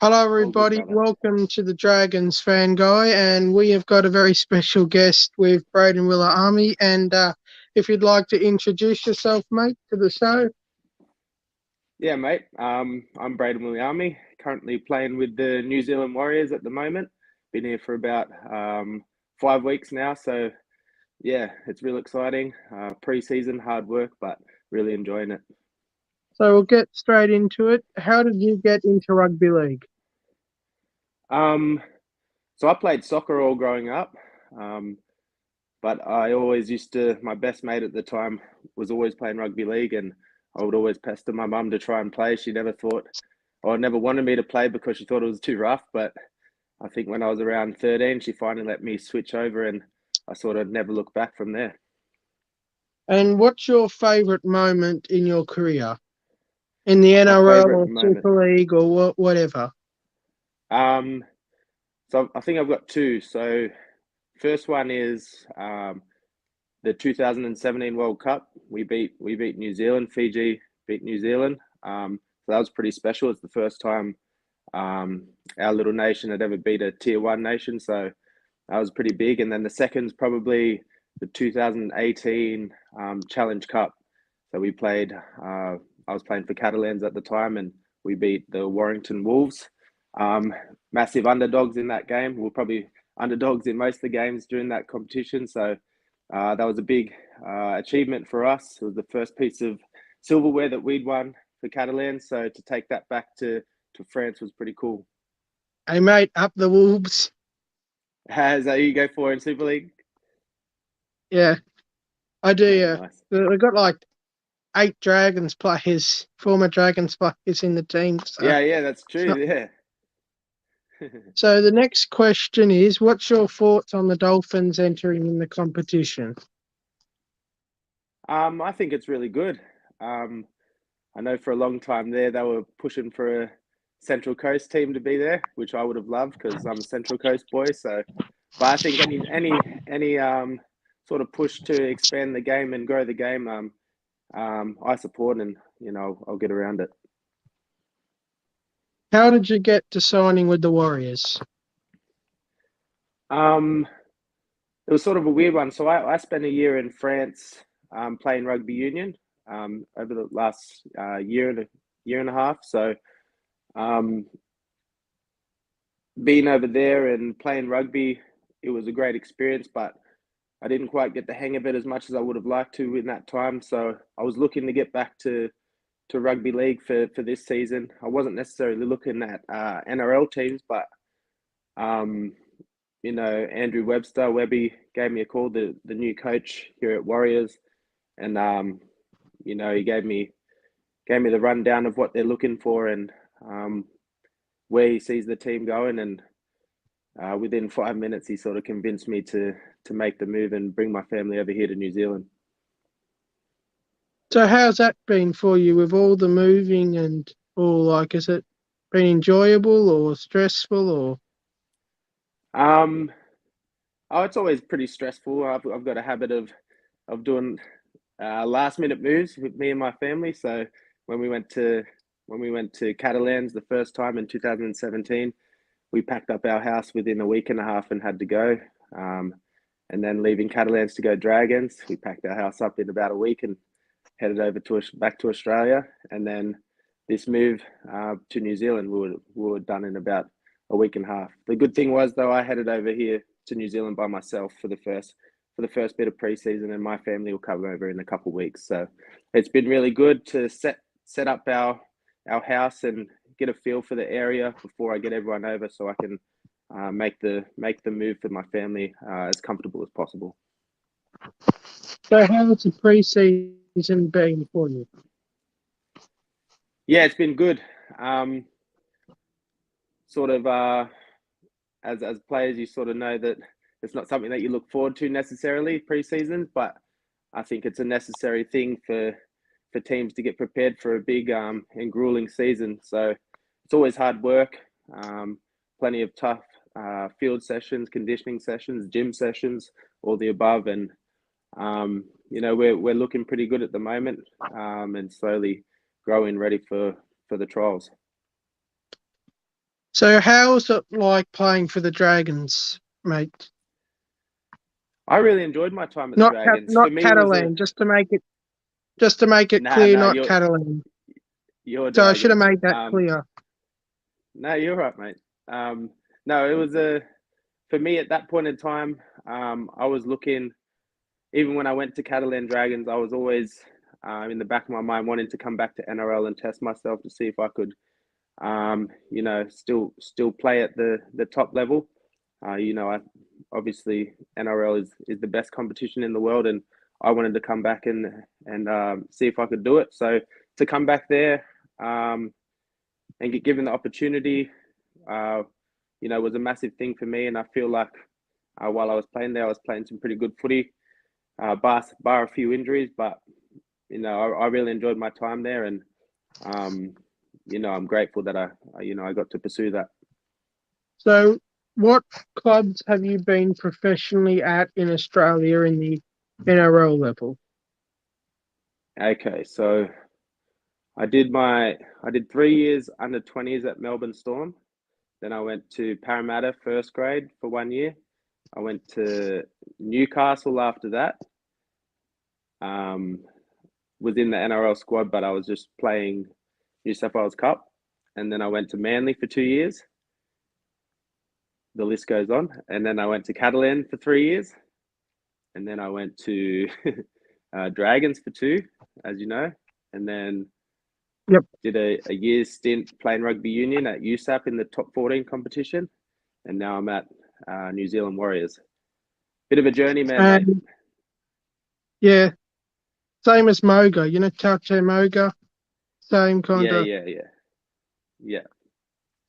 Hello, All good, everybody. brother. Welcome to the Dragons Fan Guy, and we have got a very special guest with brayden wiliame. And if you'd like to introduce yourself, mate, to the show. Yeah, mate. I'm brayden wiliame, currently playing with the New Zealand Warriors at the moment. Been here for about 5 weeks now, so yeah, it's real exciting. Pre-season, hard work, but really enjoying it. So we'll get straight into it. How did you get into rugby league? Um, so I played soccer all growing up, um, but I always used to. My best mate at the time was always playing rugby league, and I would always pester my mum to try and play. She never thought, or never wanted me to play because she thought it was too rough, but I think when I was around 13, she finally let me switch over, and I sort of never looked back from there. And what's your favourite moment in your career in the My NRL favorite or moment. Super League or whatever? Um, so I think I've got two. So first one is the 2017 World Cup. We beat New Zealand. Fiji beat New Zealand. So that was pretty special. It's the first time our little nation had ever beat a tier one nation. So that was pretty big. And then the second's probably the 2018 Challenge Cup. So we played. I was playing for Catalans at the time, and we beat the Warrington Wolves. Massive underdogs in that game. We're probably underdogs in most of the games during that competition. So that was a big achievement for us. It was the first piece of silverware that we'd won for Catalans. So to take that back to France was pretty cool. Hey, mate, up the Wolves. Has that you go for in Super League? Yeah, I do. Yeah, Yeah, nice. they've got like 8 Dragons players, former Dragons players in the team. So Yeah, that's it's true. not. Yeah. So the next question is, what's your thoughts on the Dolphins entering in the competition? I think it's really good. Um, I know for a long time there they were pushing for a Central Coast team to be there, which I would have loved because I'm a Central Coast boy. So, but I think any sort of push to expand the game and grow the game, I support, and I'll get around it. How did you get to signing with the Warriors? Um, it was sort of a weird one. So I spent a year in France playing rugby union over the last year and a half. So um, being over there and playing rugby, it was a great experience, but I didn't quite get the hang of it as much as I would have liked to in that time. So I was looking to get back to rugby league for this season. I wasn't necessarily looking at NRL teams, but um, Andrew Webby gave me a call, the new coach here at Warriors, and he gave me the rundown of what they're looking for and um, where he sees the team going, and within 5 minutes, he sort of convinced me to make the move and bring my family over here to New Zealand. So how's that been for you with all the moving and all? Like, has it been enjoyable or stressful or? Um, oh, it's always pretty stressful. I've got a habit of doing last minute moves with me and my family. So when we went to when we went to Catalans the first time in 2017, we packed up our house within a week and a half and had to go. Um, and then leaving Catalans to go Dragons, we packed our house up in about a week and headed over to back to Australia. And then this move to New Zealand, we were done in about a week and a half. The good thing was though, I headed over here to New Zealand by myself for the first bit of preseason, and my family will come over in a couple of weeks. So it's been really good to set up our house and get a feel for the area before I get everyone over, so I can make the move for my family as comfortable as possible. So how's the pre-season been for you? Yeah, it's been good. Um, sort of as players, you sort of know that it's not something that you look forward to necessarily preseason, but I think it's a necessary thing for teams to get prepared for a big and grueling season. So it's always hard work, um, plenty of tough field sessions, conditioning sessions, gym sessions, all the above, and we're looking pretty good at the moment, and slowly growing ready for the trials. So how's it like playing for the Dragons, mate? I really enjoyed my time at the Dragons. For Not me, it was a Catalan, just to make it nah, clear, nah. not Catalan. You're So I should have Dragons. made that clear. No, you're right, mate. No, it was a for me at that point in time. I was looking. Even when I went to Catalan Dragons, I was always in the back of my mind wanting to come back to NRL and test myself to see if I could, still play at the top level. I obviously NRL is the best competition in the world, and I wanted to come back and see if I could do it. So to come back there and get given the opportunity, uh, was a massive thing for me. And I feel like while I was playing there, I was playing some pretty good footy, bar a few injuries, but I really enjoyed my time there, and um, I'm grateful that I got to pursue that. So what clubs have you been professionally at in Australia in the NRL level? Okay, so I did 3 years under 20s at Melbourne Storm. Then I went to Parramatta first grade for 1 year. I went to Newcastle after that. Um, was in the NRL squad, but I was just playing New South Wales Cup. And then I went to Manly for 2 years. The list goes on. And then I went to Catalan for 3 years. And then I went to Dragons for two, as you know. And then Yep. did a year's stint playing rugby union at USAP in the top 14 competition. And now I'm at New Zealand Warriors. Bit of a journeyman, mate. And yeah, same as Moga, Taute Moga, same kind Yeah, of. yeah, yeah, yeah.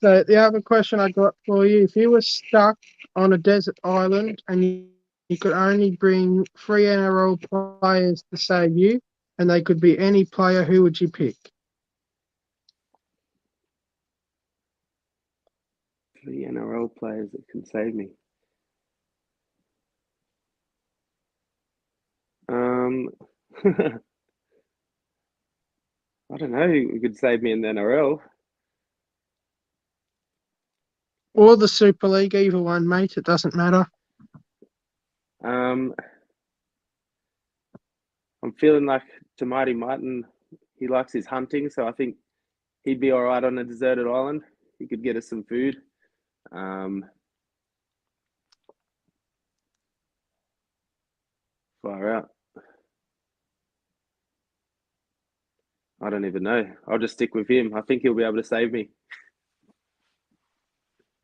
So the other question I got for you, if you were stuck on a desert island and you could only bring three NRL players to save you, and they could be any player, who would you pick? 3 NRL players that can save me. Um, I don't know who could save me in the NRL. Or the Super League, either one, mate. It doesn't matter. Um, I'm feeling like Tamati Martin. He likes his hunting, so I think he'd be all right on a deserted island. He could get us some food. Um, Far out. I don't even know. I'll just stick with him. I think he'll be able to save me.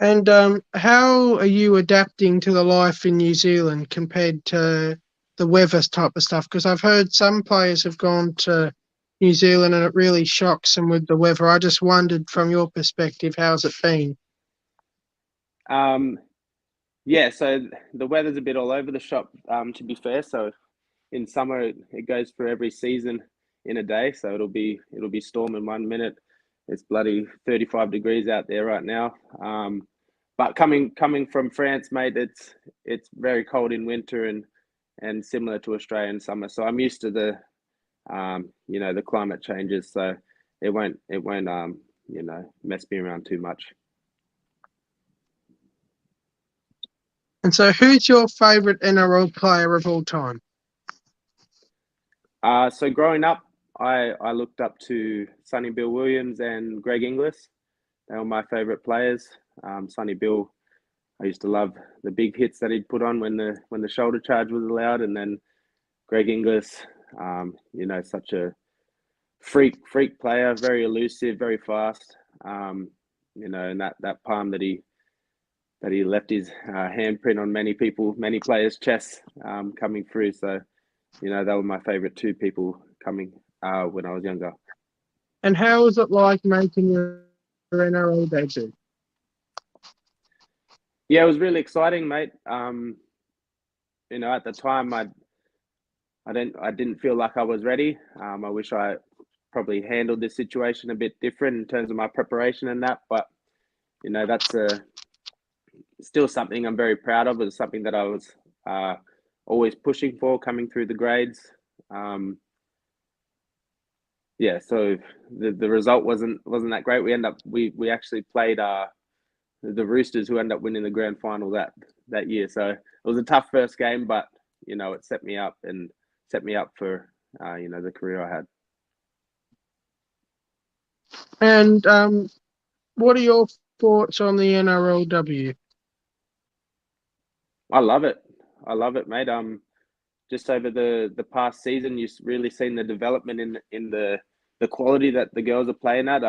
And how are you adapting to the life in New Zealand compared to the weather type of stuff? Because I've heard some players have gone to New Zealand and it really shocks them with the weather. I just wondered, from your perspective, how's it been? Um, yeah, so the weather's a bit all over the shop, to be fair. So in summer, it goes for every season in a day. So it'll be storming 1 minute. It's bloody 35 degrees out there right now. But coming from France, mate, it's very cold in winter and similar to Australian summer. So I'm used to the climate changes. So it won't mess me around too much. And so, who's your favourite NRL player of all time? So growing up, I looked up to Sonny Bill Williams and Greg Inglis. They were my favourite players. Sonny Bill, I used to love the big hits that he'd put on when the shoulder charge was allowed, and then Greg Inglis, such a freak player, very elusive, very fast. And that palm that he left his handprint on many players' chests coming through. So they were my favourite two people coming when I was younger. And how was it like making your NRL debut? Yeah, it was really exciting, mate. At the time, I didn't feel like I was ready. I wish I probably handled this situation a bit different in terms of my preparation and that. But that's still something I'm very proud of. It's something that I was always pushing for coming through the grades. Um, yeah, so the result wasn't that great. We actually played the Roosters, who ended up winning the grand final that year. So it was a tough first game, but it set me up for the career I had. And what are your thoughts on the NRLW? I love it, mate. Just over the past season, you've really seen the development in the quality that the girls are playing at.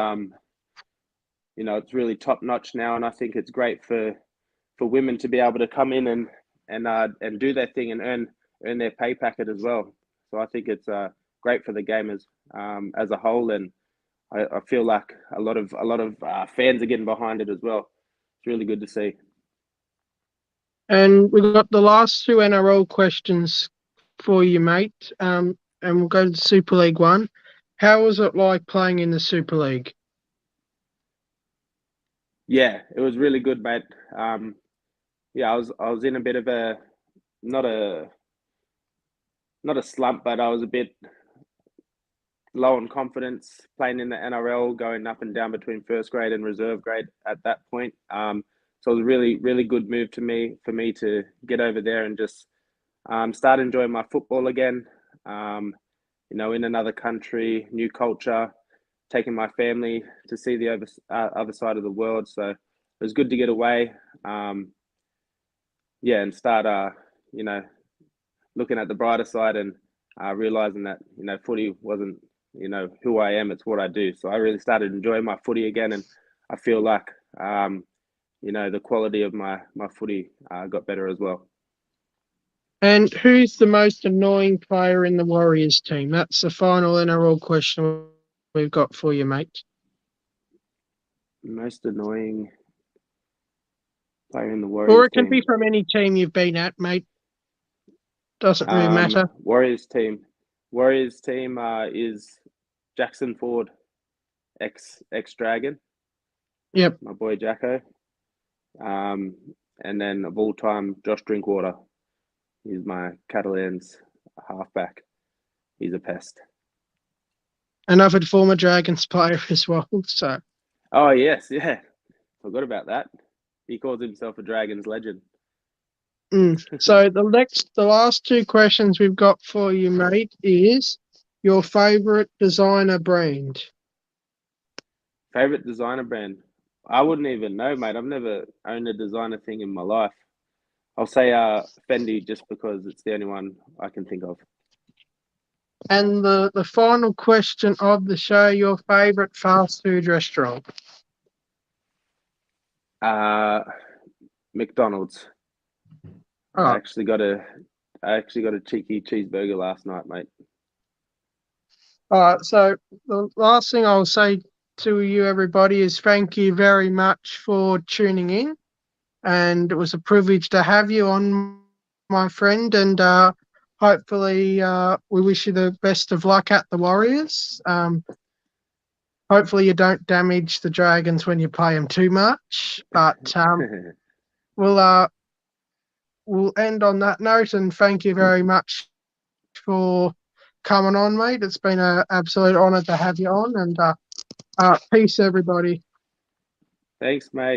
It's really top notch now, and I think it's great for women to be able to come in and do their thing and earn their pay packet as well. So I think it's great for the game as a whole, and I feel like a lot of fans are getting behind it as well. It's really good to see. And we've got the last two NRL questions for you, mate. And we'll go to the Super League one. How was it like playing in the Super League? Yeah, it was really good, mate. Yeah, I was in a bit of a not a not a slump, but I was a bit low on confidence playing in the NRL, going up and down between first grade and reserve grade at that point. So it was a really, really good move for me to get over there and just start enjoying my football again. In another country, new culture, taking my family to see the other side of the world. So it was good to get away. And start, looking at the brighter side and realizing that footy wasn't who I am, it's what I do. So I really started enjoying my footy again, and I feel like the quality of my footy got better as well. And who's the most annoying player in the Warriors team? That's the final NRL question we've got for you, mate. Most annoying player in the Warriors Or it can team. be from any team you've been at, mate. Doesn't really matter. Warriors team is Jackson Ford, ex Dragon. Yep. My boy Jacko. And then of all time, Josh Drinkwater. He's my Catalans halfback. He's a pest. Another former Dragons player as well. So. Oh yes, yeah. Forgot about that. He calls himself a Dragons legend. So the last two questions we've got for you, mate, is your favourite designer brand. Favorite designer brand? I wouldn't even know, mate. I've never owned a designer thing in my life. I'll say Fendi just because it's the only one I can think of. And the final question of the show, your favourite fast food restaurant. McDonald's. Oh. I actually got a cheeky cheeseburger last night, mate. All right. So the last thing I'll say to you, everybody, is thank you very much for tuning in, and it was a privilege to have you on, my friend. And hopefully, we wish you the best of luck at the Warriors. Hopefully, you don't damage the Dragons when you play them too much. But we'll end on that note, and thank you very much for coming on, mate. It's been an absolute honour to have you on, and peace, everybody. Thanks, mate.